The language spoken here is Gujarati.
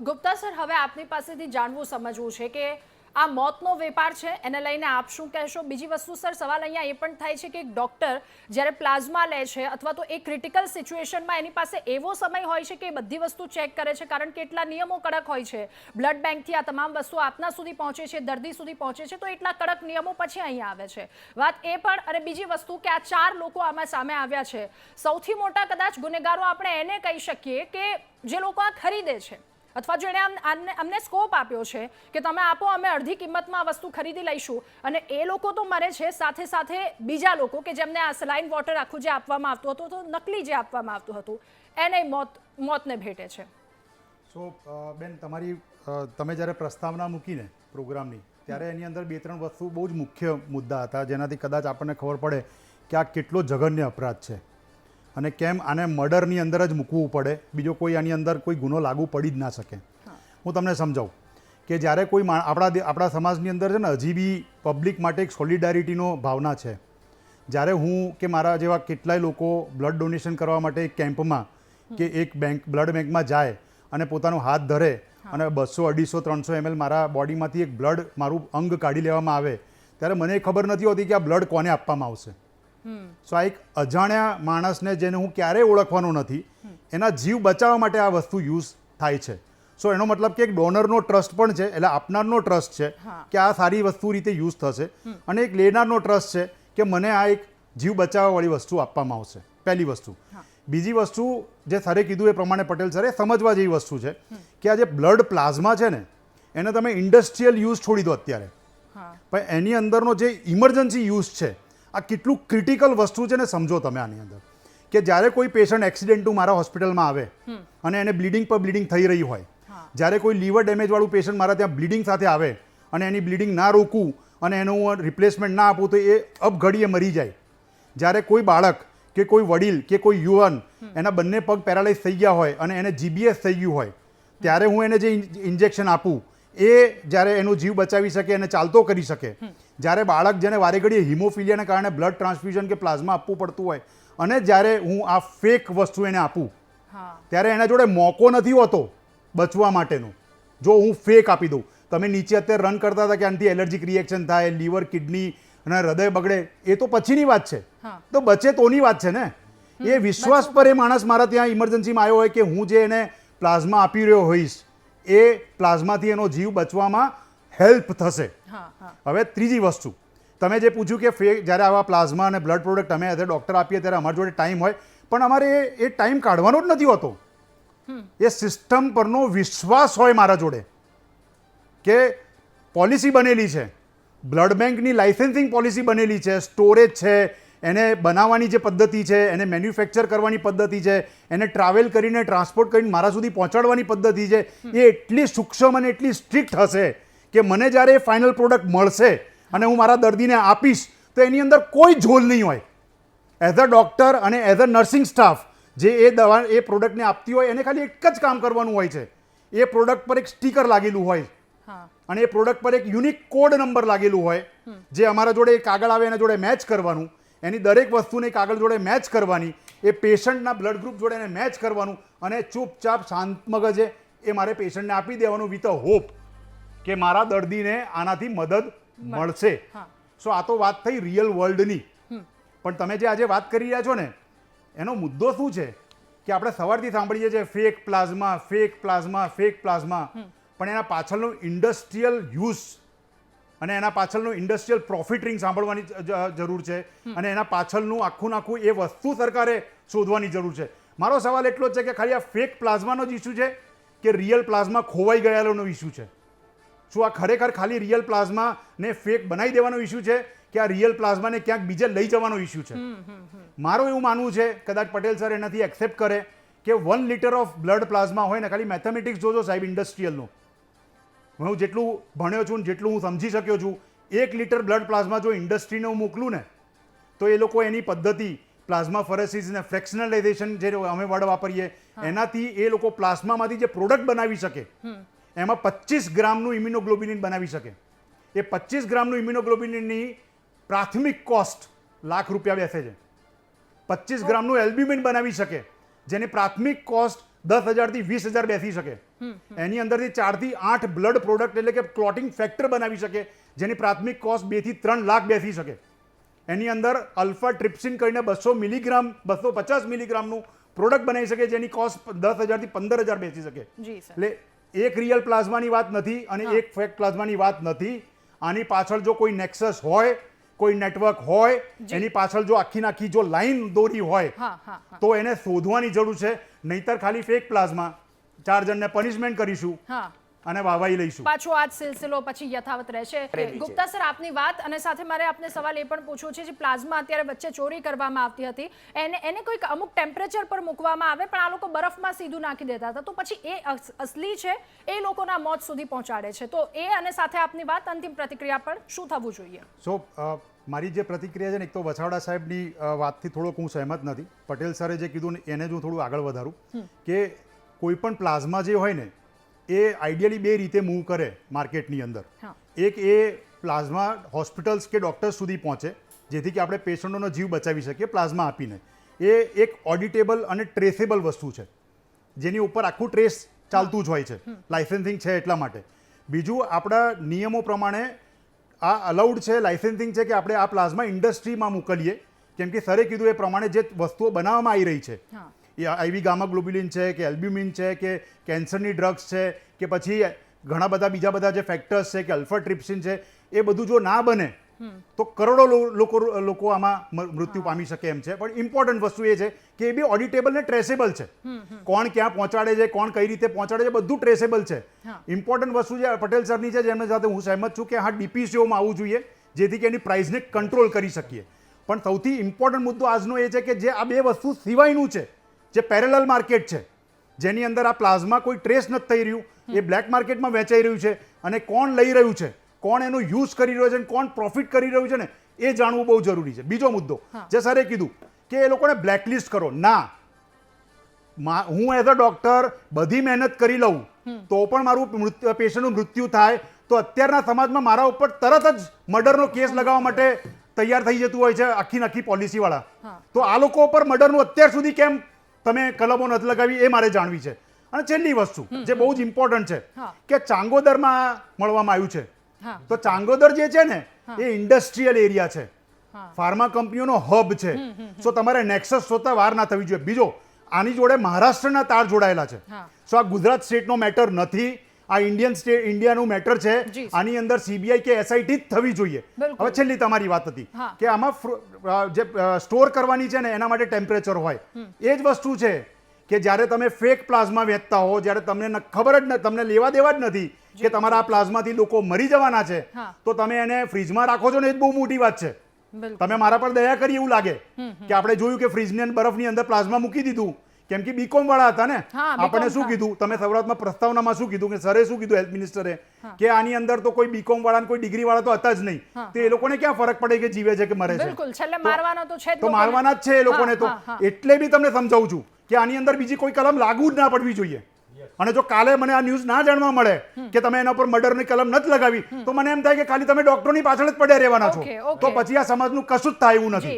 ગુપ્તા સર, હવે આપની પાસેથી જાણવું સમજવું છે કે આ મોતનો વેપાર છે, એને લઈને આપ શું કહેશો? બીજી વસ્તુ સર, સવાલ અહીંયા એ પણ થાય છે કે એક ડોક્ટર જ્યારે પ્લાઝમા લે છે અથવા તો એ ક્રિટિકલ સિચ્યુએશનમાં એની પાસે એવો સમય હોય છે કે એ બધી વસ્તુ ચેક કરે છે, કારણ કે એટલા નિયમો કડક હોય છે. બ્લડ બેંકથી આ તમામ વસ્તુ આપના સુધી પહોંચે છે, દર્દી સુધી પહોંચે છે, તો એટલા કડક નિયમો પછી અહીંયા આવે છે. વાત એ પણ, અને બીજી વસ્તુ કે આ 4 લોકો આમાં સામે આવ્યા છે, સૌથી મોટા કદાચ ગુનેગારો આપણે એને કહી શકીએ કે જે લોકો આ ખરીદે છે, અથવા જો એને અમને સ્કોપ આપ્યો છે કે તમે આપો, અમે અડધી કિંમતમાં આ વસ્તુ ખરીદી લઈશું, અને એ લોકો તો મરે છે, સાથે સાથે બીજા લોકો કે જેમને આ સલાઇન વોટર આખું જે આપવામાં આવતું હતું, તો નકલી જે આપવામાં આવતું હતું, એને મોતને ભેટે છે. સો બેન, તમે જ્યારે પ્રસ્તાવના મૂકીને પ્રોગ્રામની, ત્યારે એની અંદર 2-3 વસ્તુ બહુ જ મુખ્ય મુદ્દા હતા, જેનાથી કદાચ આપણને ખબર પડે કે આ કેટલો જઘન્ય અપરાધ છે અને કેમ આને મર્ડરની અંદર જ મૂકવું પડે, બીજો કોઈ આની અંદર કોઈ ગુનો લાગુ પડી જ ના શકે. હું તમને સમજાવું કે જ્યારે કોઈ આપણા સમાજની અંદર છે ને, હજી બી પબ્લિક માટે એક સોલિડારિટીનો ભાવના છે. જ્યારે હું કે મારા જેવા કેટલાય લોકો બ્લડ ડોનેશન કરવા માટે એક કેમ્પમાં કે એક બ્લડ બેંકમાં જાય અને પોતાનો હાથ ધરે અને 200, 250, 300 ml મારા બોડીમાંથી એક બ્લડ, મારું અંગ કાઢી લેવામાં આવે, ત્યારે મને ખબર નથી હોતી કે આ બ્લડ કોને આપવામાં આવશે. સો આ એક અજાણ્યા માણસને, જેને હું ક્યારેય ઓળખવાનો નથી, એના જીવ બચાવવા માટે આ વસ્તુ યુઝ થાય છે. સો એનો મતલબ કે એક ડોનરનો ટ્રસ્ટ પણ છે, એટલે આપનારનો ટ્રસ્ટ છે કે આ સારી વસ્તુ રીતે યુઝ થશે, અને એક લેનારનો ટ્રસ્ટ છે કે મને આ એક જીવ બચાવવાવાળી વસ્તુ આપવામાં આવશે. પહેલી વસ્તુ. બીજી વસ્તુ જે સરે કીધું એ પ્રમાણે, પટેલ સરે, સમજવા જેવી વસ્તુ છે કે આ જે બ્લડ પ્લાઝમા છે ને, એને તમે ઇન્ડસ્ટ્રીયલ યુઝ છોડી દો અત્યારે, પણ એની અંદરનો જે ઇમરજન્સી યુઝ છે, આ કેટલું ક્રિટિકલ વસ્તુ છે ને, સમજો તમે આની અંદર કે જ્યારે કોઈ પેશન્ટ એક્સિડન્ટનું મારા હોસ્પિટલમાં આવે અને એને બ્લીડિંગ પર બ્લીડિંગ થઈ રહી હોય, જ્યારે કોઈ લીવર ડેમેજવાળું પેશન્ટ મારા ત્યાં બ્લીડિંગ સાથે આવે અને એની બ્લીડિંગ ના રોકું અને એનું હું રિપ્લેસમેન્ટ ના આપું તો એ અબઘડીએ મરી જાય. જ્યારે કોઈ બાળક કે કોઈ વડીલ કે કોઈ યુવાન, એના બંને પગ પેરાલાઇઝ થઈ ગયા હોય અને એને GBS થઈ ગયું હોય, ત્યારે હું એને જે ઇન્જેક્શન આપું એ જ્યારે એનો જીવ બચાવી શકે, એને ચાલતો કરી શકે. જ્યારે બાળક, જેને વારે ઘડીએ હિમોફિલિયાને કારણે બ્લડ ટ્રાન્સફ્યુઝન કે પ્લાઝમા આપવું પડતું હોય, અને જ્યારે હું આ ફેક વસ્તુ એને આપું, ત્યારે એના જોડે મોકો નથી હોતો બચવા માટેનો. જો હું ફેક આપી દઉં, તમે નીચે અત્યારે રન કરતા હતા કે આનાથી એલર્જીક રિએક્શન થાય, લીવર, કિડની અને હૃદય બગડે, એ તો પછીની વાત છે, તો બચે તોની વાત છે ને. એ વિશ્વાસ પર એ માણસ મારા ત્યાં ઇમરજન્સીમાં આવ્યો હોય કે હું જે એને પ્લાઝમા આપી રહ્યો હોઈશ, એ પ્લાઝમાથી એનો જીવ બચવામાં હેલ્પ થશે. હવે ત્રીજી વસ્તુ, તમે જે પૂછ્યું કે જ્યારે આવા પ્લાઝમા અને બ્લડ પ્રોડક્ટ અમે એઝ અ ડૉક્ટર આપીએ ત્યારે અમારી જોડે ટાઈમ હોય, પણ અમારે એ ટાઈમ કાઢવાનો જ નથી હોતો. એ સિસ્ટમ પરનો વિશ્વાસ હોય મારા જોડે કે પોલિસી બનેલી છે, બ્લડ બેંકની લાઇસન્સિંગ પોલિસી બનેલી છે, સ્ટોરેજ છે, એને બનાવવાની જે પદ્ધતિ છે, એને મેન્યુફેક્ચર કરવાની પદ્ધતિ છે, એને ટ્રાવેલ કરીને ટ્રાન્સપોર્ટ કરીને મારા સુધી પહોંચાડવાની પદ્ધતિ છે, એ એટલી સૂક્ષ્મ અને એટલી સ્ટ્રિક્ટ હશે કે મને જ્યારે એ ફાઇનલ પ્રોડક્ટ મળશે અને હું મારા દર્દીને આપીશ, તો એની અંદર કોઈ ઝોલ નહીં હોય. એઝ અ ડૉક્ટર અને એઝ અ નર્સિંગ સ્ટાફ જે એ પ્રોડક્ટને આપતી હોય, એને ખાલી એક જ કામ કરવાનું હોય છે. એ પ્રોડક્ટ પર એક સ્ટીકર લાગેલું હોય અને એ પ્રોડક્ટ પર એક યુનિક કોડ નંબર લાગેલું હોય, જે અમારા જોડે કાગળ આવે એના જોડે મેચ કરવાનું, એની દરેક વસ્તુને કાગળ જોડે મેચ કરવાની, એ પેશન્ટના બ્લડ ગ્રુપ જોડે એને મેચ કરવાનું, અને ચૂપચાપ શાંત મગજે એ મારે પેશન્ટને આપી દેવાનું વિથ અ હોપ કે મારા દર્દીને આનાથી મદદ મળશે. સો આ તો વાત થઈ રિયલ વર્લ્ડની, પણ તમે જે આજે વાત કરી રહ્યા છો ને, એનો મુદ્દો શું છે કે આપણે સવારથી સાંભળીએ છીએ fake plasma, fake plasma, fake plasma, પણ એના પાછળનું ઇન્ડસ્ટ્રીયલ યુઝ અને એના પાછળનું ઇન્ડસ્ટ્રીયલ પ્રોફિટિંગ સાંભળવાની જરૂર છે, અને એના પાછળનું આખું એ વસ્તુ સરકારે શોધવાની જરૂર છે. મારો સવાલ એટલો જ છે કે ખાલી આ ફેક પ્લાઝમાનો જ ઇસ્યુ છે કે રિયલ પ્લાઝમા ખોવાઈ ગયેલાનો ઇસ્યુ છે? શું આ ખરેખર ખાલી રિયલ પ્લાઝમાને ફેક બનાવી દેવાનો ઇસ્યુ છે કે આ રિયલ પ્લાઝમાને ક્યાંક બીજે લઈ જવાનો ઇસ્યુ છે? મારું એવું માનવું છે, કદાચ પટેલ સર એનાથી એક્સેપ્ટ કરે, કે 1 લીટર ઓફ બ્લડ પ્લાઝમા હોય ને, ખાલી મેથેમેટિક્સ જોજો સાહેબ ઇન્ડસ્ટ્રીયલનું, હું જેટલું ભણ્યો છું, જેટલું હું સમજી શક્યો છું, 1 લીટર બ્લડ પ્લાઝમા જો ઇન્ડસ્ટ્રીને હું મોકલું ને, તો એ લોકો એની પદ્ધતિ પ્લાઝમા ફરેસિસ ને ફ્રેક્શનલાઇઝેશન જે અમે વર્ડ વાપરીએ, એનાથી એ લોકો પ્લાઝમામાંથી જે પ્રોડક્ટ બનાવી શકે, એમાં 25 ગ્રામનું ઇમ્યુનોગ્લોબ્યુલિન બનાવી શકે. એ 25 ગ્રામનું ઇમ્યુનોગ્લોબ્યુલિનની પ્રાથમિક કોસ્ટ ₹1,00,000 બેસે છે. 25 ગ્રામનું એલ્બ્યુમિન બનાવી શકે, જેની પ્રાથમિક કોસ્ટ 10,000 થી 20,000 બેસી શકે. એની અંદરથી 4 થી 8 બ્લડ પ્રોડક્ટ એટલે કે ક્લોટિંગ ફેક્ટર બનાવી શકે, જેની પ્રાથમિક કોસ્ટ 2 થી 3 લાખ બેસી શકે. એની અંદર અલ્ફા ટ્રિપ્સિન કરીને 200 મિલીગ્રામ 250 મિલીગ્રામનું પ્રોડક્ટ બનાવી શકે, જેની કોસ્ટ 10,000 થી 15,000 બેસી શકે. જી સર. એટલે એક રિયલ પ્લાઝમાની વાત નથી અને એક ફેક પ્લાઝમાની વાત નથી. આની પાછળ જો કોઈ નેક્સસ હોય, કોઈ નેટવર્ક હોય, એની પાછળ જો આખી જો લાઈન દોરી હોય, હા હા હા તો એને શોધવાની જરૂર છે. નહીતર ખાલી ફેક પ્લાઝમા 4 જણને પનિશમેન્ટ કરીશું હા અને વાહવાઈ લઈશું. પાછો આ જ સિલસિલો પછી યથાવત રહેશે. ગુપ્તા સર, આપની વાત અને સાથે મારે આપને સવાલ એ પણ પૂછવો છે, જે પ્લાઝમા અત્યારે વચ્ચે ચોરી કરવામાં આવતી હતી, એને કોઈક અમુક ટેમ્પરેચર પર મૂકવામાં આવે, પણ આ લોકો બરફમાં સીધું નાખી દેતા હતા, તો પછી એ અસલી છે, એ લોકોના મોત સુધી પહોંચાડે છે, તો એ અને સાથે આપની વાત, અંતિમ પ્રતિક્રિયા પર શું થવું જોઈએ? સો મારી જે પ્રતિક્રિયા છે ને, એક તો વછાવડા સાહેબની વાતથી થોડોક હું સહેમત નથી. પટેલ સરે જે કીધું ને એને જ હું થોડું આગળ વધારું કે કોઈ પણ પ્લાઝમા જે હોય ને, એ આઈડિયલી 2 રીતે મૂવ કરે માર્કેટની અંદર. એક, એ પ્લાઝમા હોસ્પિટલ્સ કે ડૉક્ટર્સ સુધી પહોંચે, જેથી કે આપણે પેશન્ટોનો જીવ બચાવી શકીએ પ્લાઝમા આપીને. એ એક ઓડિટેબલ અને ટ્રેસેબલ વસ્તુ છે, જેની ઉપર આખું ટ્રેસ ચાલતું જ હોય છે, લાઇસન્સિંગ છે એટલા માટે. બીજું, આપણા નિયમો પ્રમાણે આ અલાઉડ છે, લાઇસન્સિંગ છે કે આપણે આ પ્લાઝમા ઇન્ડસ્ટ્રીમાં મોકલીએ, કેમ કે સરે કીધું એ પ્રમાણે જે વસ્તુઓ બનાવવામાં આવી રહી છે, એ આઈવી ગામા ગ્લોબ્યુલિન છે કે એલ્બ્યુમિન છે કે કેન્સરની ડ્રગ્સ છે કે પછી ઘણા બધા બીજા બધા જે ફેક્ટર્સ છે કે અલ્ફા ટ્રિપ્સિન છે, એ બધું જો ના બને તો કરોડો લોકો આમાં મૃત્યુ પામી શકે એમ છે. પણ ઇમ્પોર્ટન્ટ વસ્તુ એ છે કે એ બી ઓડિટેબલ ને ટ્રેસેબલ છે. કોણ ક્યાં પહોંચાડે છે, કોણ કઈ રીતે પહોંચાડે છે, બધું ટ્રેસેબલ છે. ઇમ્પોર્ટન્ટ વસ્તુ જે પટેલ સરની છે, જેમની સાથે હું સહેમત છું કે હા, ડીપીસીઓમાં આવવું જોઈએ, જેથી કે એની પ્રાઇસને કંટ્રોલ કરી શકીએ. પણ સૌથી ઇમ્પોર્ટન્ટ મુદ્દો આજનો એ છે કે જે આ 2 વસ્તુ સિવાયનું છે, જે પેરેલલ માર્કેટ છે, જેની અંદર આ પ્લાઝમા કોઈ ટ્રેસ નથી થઈ રહ્યું, એ બ્લેક માર્કેટમાં વેચાઈ રહ્યું છે, અને કોણ લઈ રહ્યું છે, કોણ એનો યુઝ કરી રહ્યો છે અને કોણ પ્રોફિટ કરી રહ્યું છે ને, એ જાણવું બહુ જરૂરી છે. બીજો મુદ્દો જે સરે કીધું કે એ લોકોને બ્લેકલિસ્ટ કરો, ના, હું એઝ અ ડોક્ટર બધી મહેનત કરી લઉં તો પણ મારું પેશન્ટનું મૃત્યુ થાય તો અત્યારના સમાજમાં મારા ઉપર તરત જ મર્ડરનો કેસ લગાવવા માટે તૈયાર થઈ જતું હોય છે આખી પોલિસીવાળા. તો આ લોકો ઉપર મર્ડરનું અત્યાર સુધી કેમ તમે કલમો નથી લગાવી, એ મારે જાણવી છે. અને છેલ્લી વસ્તુ જે બહુ જ ઇમ્પોર્ટન્ટ છે કે ચાંગોદરમાં મળવામાં આવ્યું છે, તો ચાંગોદર જે છે ને, એ ઇન્ડસ્ટ્રીયલ એરિયા છે, ફાર્મા કંપનીઓનો હબ છે. સો તમારે નેક્સસ શોધતા વાર ના થવી જોઈએ. બીજો, આની જોડે મહારાષ્ટ્રના તાર જોડાયેલા છે. સો આ ગુજરાત સ્ટેટનો મેટર નથી, આ ઇન્ડિયાનું મેટર છે. આની અંદર સીબીઆઈ કે એસઆઈટી જ થવી જોઈએ. હવે છેલ્લી તમારી વાત હતી કે આમાં જે સ્ટોર કરવાની છે ને, એના માટે ટેમ્પરેચર હોય. એ જ વસ્તુ છે કે જ્યારે તમે ફેક પ્લાઝમા વેચતા હો, જ્યારે તમને ખબર જ તમને લેવા દેવા જ નથી કે તમારા આ પ્લાઝમાથી લોકો મરી જવાના છે, તો તમે એને ફ્રીજમાં રાખો છો ને, એ જ બહુ મોટી વાત છે. તમે મારા પર દયા કરી એવું લાગે કે આપણે જોયું કે ફ્રીજની બરફની અંદર પ્લાઝમા મૂકી દીધું, કેમ કે બીકોમ વાળા હતા ને, આપણે શું કીધું, તમે શરૂઆતમાં પ્રસ્તાવનામાં શું કીધું કે સરે શું કીધું, હેલ્થ મિનિસ્ટરે, કે આની અંદર તો કોઈ બીકોમ વાળા કોઈ ડિગ્રી વાળા તો હતા જ નહીં, તો એ લોકોને ક્યાં ફરક પડે કે જીવે છે કે મરે છે? તો મારવાના જ છે એ લોકોને. તો એટલે બી તમને સમજાવું છું કે આની અંદર બીજી કોઈ કલમ લાગુ જ ના પડવી જોઈએ. અને જો કાલે મને આ ન્યૂઝ ના જાણવા મળે કે તમે એના પર મર્ડરની કલમ નથી લગાવી, તો મને એમ થાય કે ખાલી તમે ડોક્ટરની પાછળ જ પડ્યા રહેવાના છો, તો પછી આ સમાજનું કશું જ થાય એવું નથી.